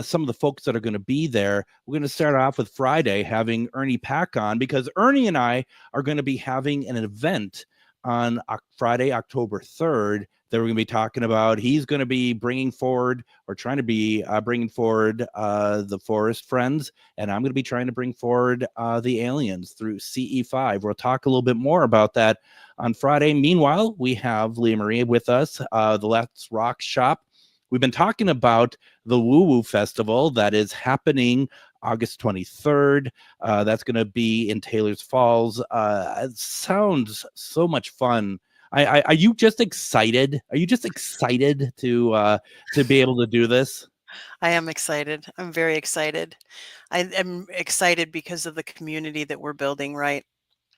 some of the folks that are going to be there. We're going to start off with Friday having Ernie Pack on, because Ernie and I are going to be having an event on Friday, October 3rd, that we're going to be talking about. He's going to be bringing forward, or trying to be bringing forward, the Forest Friends, and I'm going to be trying to bring forward the aliens through CE5. We'll talk a little bit more about that on Friday. Meanwhile, we have Leamarie with us, the Let's Rock Shop. We've been talking about the Woo Woo Festival that is happening August 23rd. That's going to be in Taylor's Falls. It sounds so much fun. Are you just excited? Are you just excited to be able to do this? I am excited. I'm very excited. I am excited because of the community that we're building, right?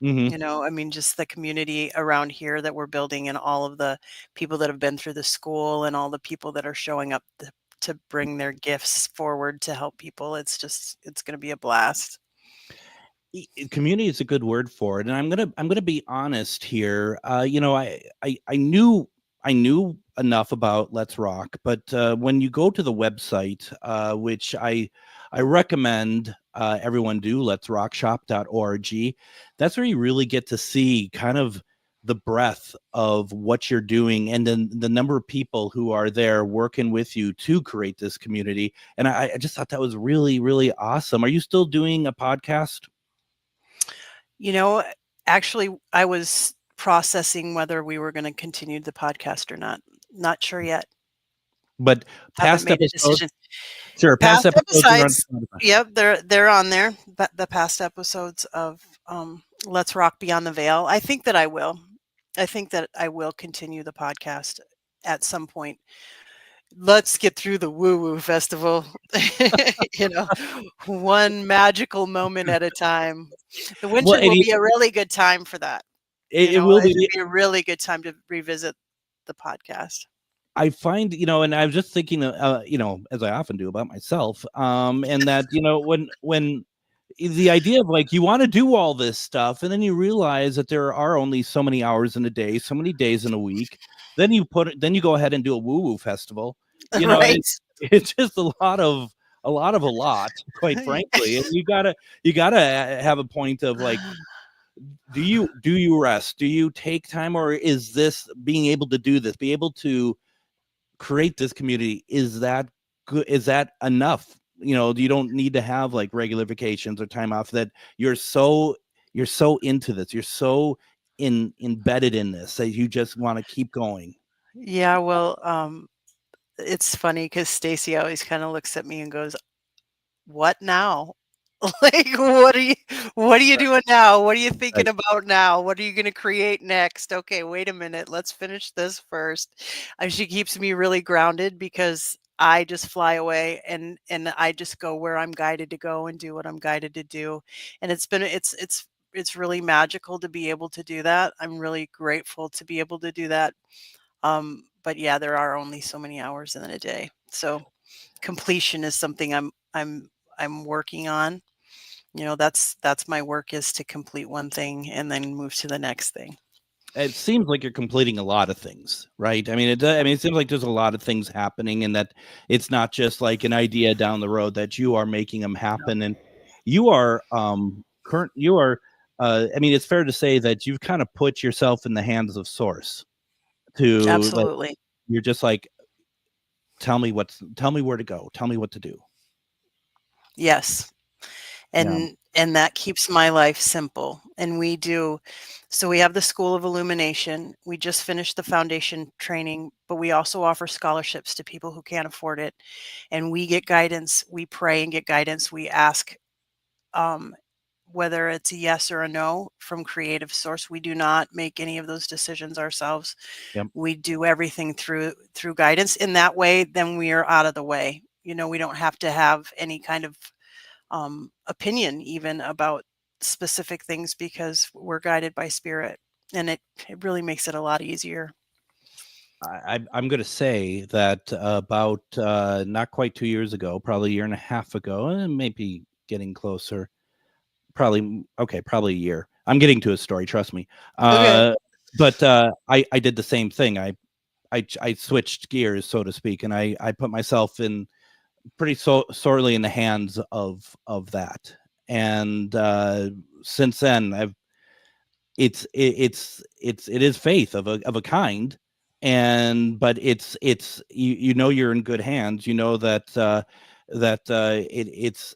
Mhm. You know, I mean, just the community around here that we're building, and all of the people that have been through the school, and all the people that are showing up to bring their gifts forward to help people. It's going to be a blast. Community is a good word for it, and I'm gonna be honest here. You know, I knew enough about Let's Rock, but when you go to the website, which I recommend everyone do, letsrockshop.org, that's where you really get to see kind of the breadth of what you're doing, and then the number of people who are there working with you to create this community. And I just thought that was really, really awesome. Are you still doing a podcast? You know, actually, I was processing whether we were going to continue the podcast or not. Not sure yet. But Haven't past made a episodes, decision. sure, past episodes are on episodes, Spotify. yep, they're on there. But the past episodes of Let's Rock Beyond the Veil, I think that I will. I think that I will continue the podcast at some point. Let's get through the Woo Woo Festival, you know, one magical moment at a time. The winter Well, will be a really good time for that. You it know, will it'd be. be a really good time to revisit the podcast. I find, you know, and I was just thinking, you know, as I often do about myself, and that, you know, when the idea of like, you want to do all this stuff, and then you realize that there are only so many hours in a day, so many days in a week. Then you go ahead and do a Woo Woo Festival. You know, Right. it's just a lot, quite frankly. And you gotta have a point of like, do you rest? Do you take time, or is this being able to do this, be able to create this community, is that good? Is that enough? You know, you don't need to have like regular vacations or time off, that you're so into this, you're so embedded in this, that you just want to keep going. Yeah, well, it's funny because Stacy always kind of looks at me and goes, "What now? Like, what are you doing now? What are you thinking Right. about now? What are you going to create next? Okay, wait a minute. Let's finish this first." And she keeps me really grounded, because I just fly away, and I just go where I'm guided to go and do what I'm guided to do. And it's really magical to be able to do that. I'm really grateful to be able to do that. But yeah, there are only so many hours in a day. So completion is something I'm working on. You know, that's my work, is to complete one thing and then move to the next thing. It seems like you're completing a lot of things, right? I mean, it seems like there's a lot of things happening, and that it's not just like an idea down the road, that you are making them happen. And you are I mean, it's fair to say that you've kind of put yourself in the hands of Source, to like, Absolutely. you're just like, tell me where to go, tell me what to do. Yes. Yeah. And that keeps my life simple. And so we have the School of Illumination. We just finished the foundation training, but we also offer scholarships to people who can't afford it. And we get guidance. We pray and get guidance. We ask whether it's a yes or a no from creative source. We do not make any of those decisions ourselves. Yep. We do everything through guidance. In that way, then we are out of the way. You know, we don't have to have any kind of opinion even about specific things, because we're guided by spirit, and it really makes it a lot easier. I'm going to say that about not quite 2 years ago, probably a year and a half ago, and maybe getting closer, probably a year. I'm getting to a story, trust me. Okay. But I did the same thing. I switched gears, so to speak, and I put myself in pretty sorely in the hands of that. And since then, it is faith of a kind, and but it's you know you're in good hands. You know that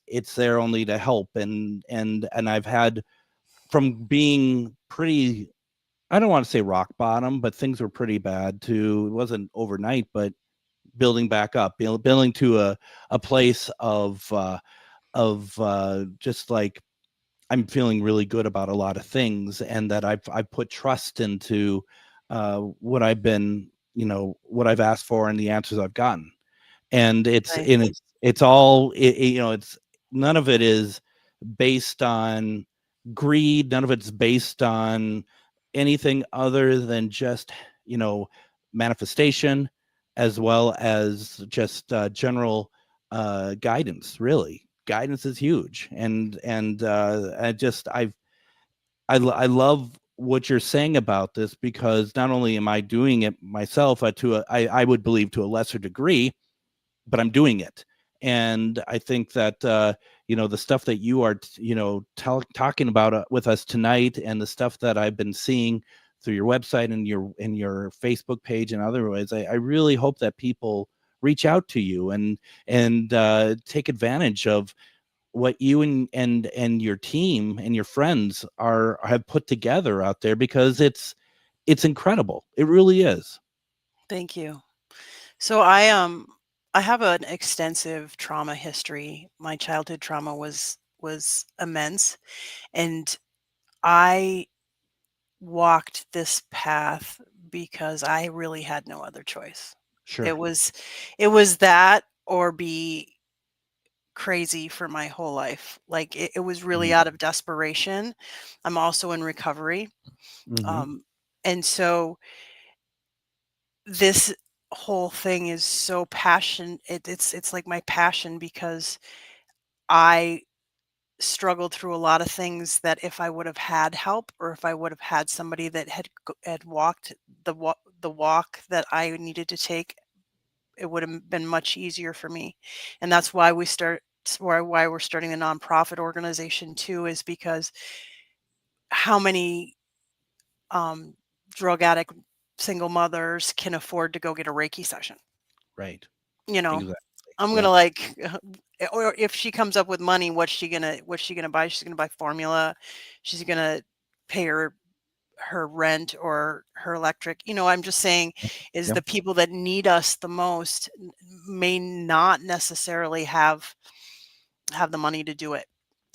it's there only to help, and I've had, from being pretty, I don't want to say rock bottom, but things were pretty bad too. It wasn't overnight, but building back up, building to a place of just like, I'm feeling really good about a lot of things, and that I've put trust into what I've been, what I've asked for and the answers I've gotten. And it's all it's, none of it is based on greed, none of it's based on anything other than just, manifestation, as well as just general guidance. Really, guidance is huge. And I love what you're saying about this, because not only am I doing it myself, I would believe to a lesser degree, but I'm doing it. And I think that the stuff that you are talking about with us tonight, and the stuff that I've been seeing through your website and your Facebook page and other ways, I really hope that people reach out to you and take advantage of what you and your team and your friends have put together out there, because it's incredible. It really is. Thank you. So I have an extensive trauma history. My childhood trauma was immense, and I walked this path because I really had no other choice. Sure. It was that, or be crazy for my whole life. Like, it was really out of desperation. I'm also in recovery. And so this whole thing is so it's like my passion, because I struggled through a lot of things that, if I would have had help, or if I would have had somebody that had walked the walk that I needed to take, it would have been much easier for me. And that's why why we're starting a nonprofit organization too, is because how many drug addict single mothers can afford to go get a Reiki session? Right. I'm Yeah. gonna, like, or if she comes up with money, what's she gonna buy? She's gonna buy formula. She's gonna pay her rent or her electric. I'm just saying, is Yep. the people that need us the most may not necessarily have the money to do it.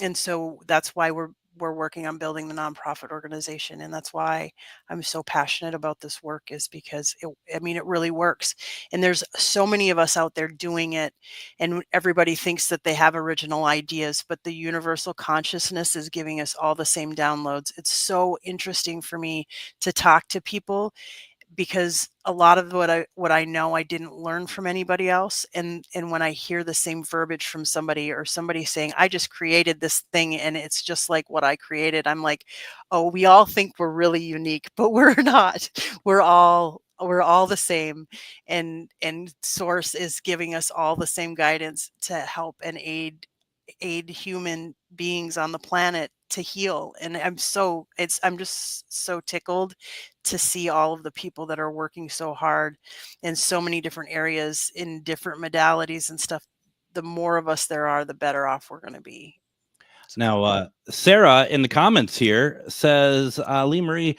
And so that's why we're working on building the nonprofit organization, and that's why I'm so passionate about this work, is because it really works. And there's so many of us out there doing it, and everybody thinks that they have original ideas, but the universal consciousness is giving us all the same downloads. It's so interesting for me to talk to people, because a lot of what I know, I didn't learn from anybody else. And when I hear the same verbiage from somebody, or somebody saying, I just created this thing and it's just like what I created, I'm like, oh, we all think we're really unique, but we're not. We're all the same, and source is giving us all the same guidance to help and aid human beings on the planet to heal. And I'm just so tickled to see all of the people that are working so hard in so many different areas, in different modalities and stuff. The more of us there are, the better off we're going to be. Now, Sarah in the comments here says, Leamarie,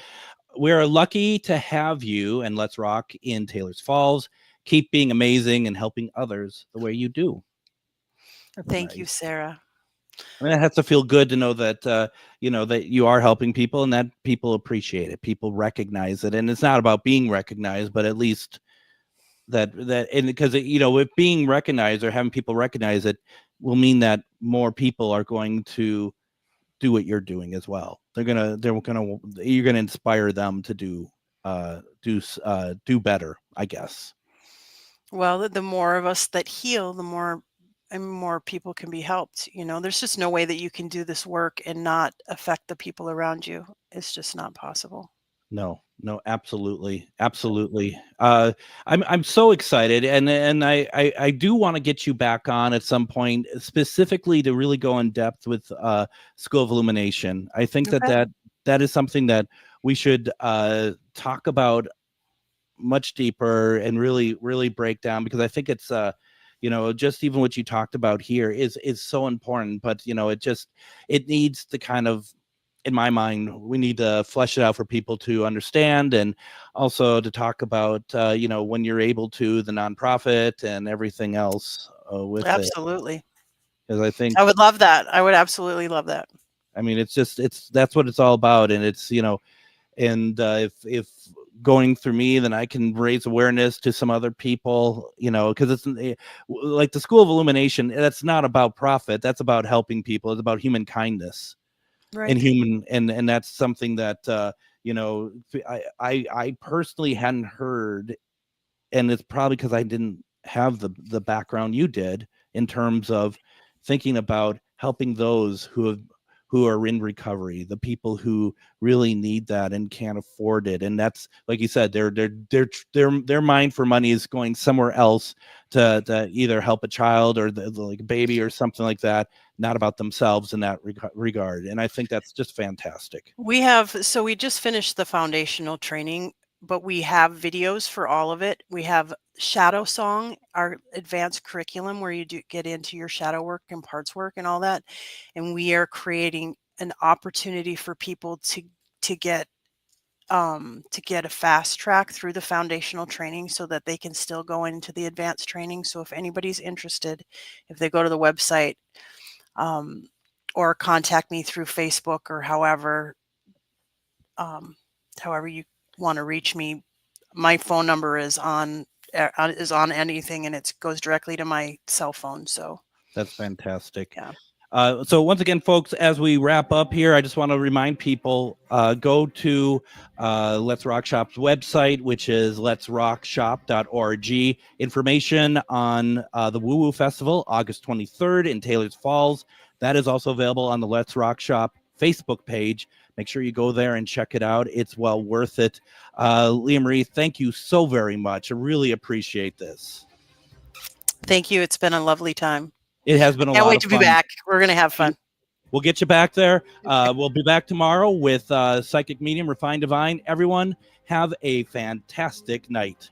we're lucky to have you and Let's Rock in Taylor's Falls. Keep being amazing and helping others the way you do. Thank you, Sarah. I mean, it has to feel good to know that, that you are helping people, and that people appreciate it. People recognize it. And it's not about being recognized, but at least and because, if being recognized or having people recognize it will mean that more people are going to do what you're doing as well. You're gonna inspire them to do better, I guess. Well, the more of us that heal, the more people can be helped. There's just no way that you can do this work and not affect the people around you. It's just not possible. No, No, absolutely, absolutely. I'm so excited, and I do want to get you back on at some point, specifically to really go in depth with School of Illumination. I think Okay. that is something that we should talk about much deeper and really break down, because I think it's just even what you talked about here is so important. But it needs to kind of, in my mind, we need to flesh it out for people to understand, and also to talk about when you're able to, the nonprofit and everything else with it, Absolutely. because I think, I would love that. I would absolutely love that. I mean, that's what it's all about. And it's and if going through me, then I can raise awareness to some other people, because it's like the School of Illumination. That's not about profit. That's about helping people. It's about human kindness Right. and human, and that's something that I personally hadn't heard, and it's probably because I didn't have the background you did in terms of thinking about helping those who are in recovery, the people who really need that and can't afford it. And that's, like you said, their mind for money is going somewhere else to either help a child or like a baby or something like that, not about themselves in that regard. And I think that's just fantastic. We just finished the foundational training, but we have videos for all of it. We have Shadow Song, our advanced curriculum, where you get into your shadow work and parts work and all that. And we are creating an opportunity for people to get a fast track through the foundational training so that they can still go into the advanced training. So if anybody's interested, if they go to the website, or contact me through Facebook, or however you want to reach me, my phone number is on anything, and it goes directly to my cell phone. So That's fantastic. yeah. So once again, folks, as we wrap up here, I just want to remind people, go to Let's Rock Shop's website, which is letsrockshop.org. Information on the Woo Woo Festival, August 23rd in Taylor's Falls. That is also available on the Let's Rock Shop Facebook page. Make sure you go there and check it out. It's well worth it. Leamarie, thank you so very much. I really appreciate this. Thank you. It's been a lovely time. It has been a lot of fun. Can't wait to be back. We're going to have fun. We'll get you back there. We'll be back tomorrow with Psychic Medium, Refined Divine. Everyone, have a fantastic night.